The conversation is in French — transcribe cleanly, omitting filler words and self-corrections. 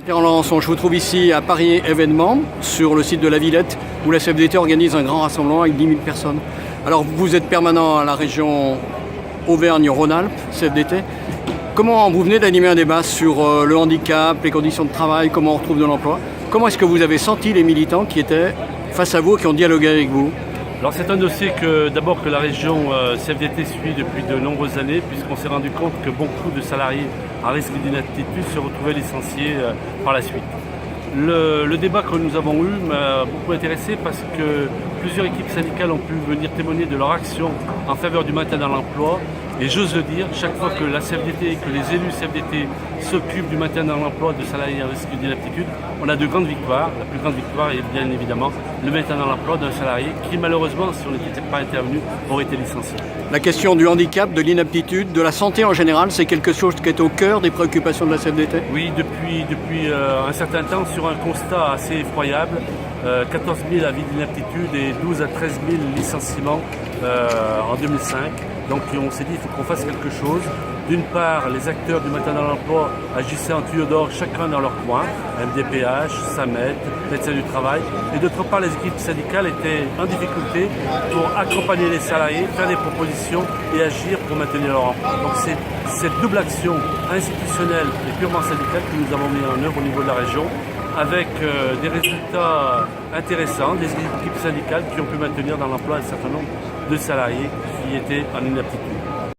Pierre Laurençon, je vous trouve ici à Paris Événement, sur le site de la Villette, où la CFDT organise un grand rassemblement avec 10 000 personnes. Alors vous êtes permanent à la région Auvergne-Rhône-Alpes, CFDT. Comment vous venez d'animer un débat sur le handicap, les conditions de travail, comment on retrouve de l'emploi? Comment est-ce que vous avez senti les militants qui étaient face à vous, qui ont dialogué avec vous? Alors c'est un dossier que d'abord que la région CFDT suit depuis de nombreuses années, puisqu'on s'est rendu compte que beaucoup de salariés à risque d'inaptitude se retrouvaient licenciés par la suite. Le débat que nous avons eu m'a beaucoup intéressé parce que plusieurs équipes syndicales ont pu venir témoigner de leur action en faveur du maintien dans l'emploi. Et j'ose le dire, chaque fois que la CFDT et que les élus CFDT s'occupent du maintien dans l'emploi de salariés à risque d'inaptitude, on a de grandes victoires. La plus grande victoire est bien évidemment le maintien dans l'emploi d'un salarié qui malheureusement, si on n'était pas intervenu, aurait été licencié. La question du handicap, de l'inaptitude, de la santé en général, c'est quelque chose qui est au cœur des préoccupations de la CFDT? Oui, depuis un certain temps, sur un constat assez effroyable, 14 000 avis d'inaptitude et 12 à 13 000 licenciements en 2005. Donc on s'est dit qu'il faut qu'on fasse quelque chose. D'une part, les acteurs du maintien dans l'emploi agissaient en tuyau d'orgue, chacun dans leur coin, MDPH, SAMET, médecins du travail. Et d'autre part, les équipes syndicales étaient en difficulté pour accompagner les salariés, faire des propositions et agir pour maintenir leur emploi. Donc c'est cette double action institutionnelle et purement syndicale que nous avons mis en œuvre au niveau de la région, avec des résultats intéressants, des équipes syndicales qui ont pu maintenir dans l'emploi un certain nombre de salariés qui étaient en inaptitude.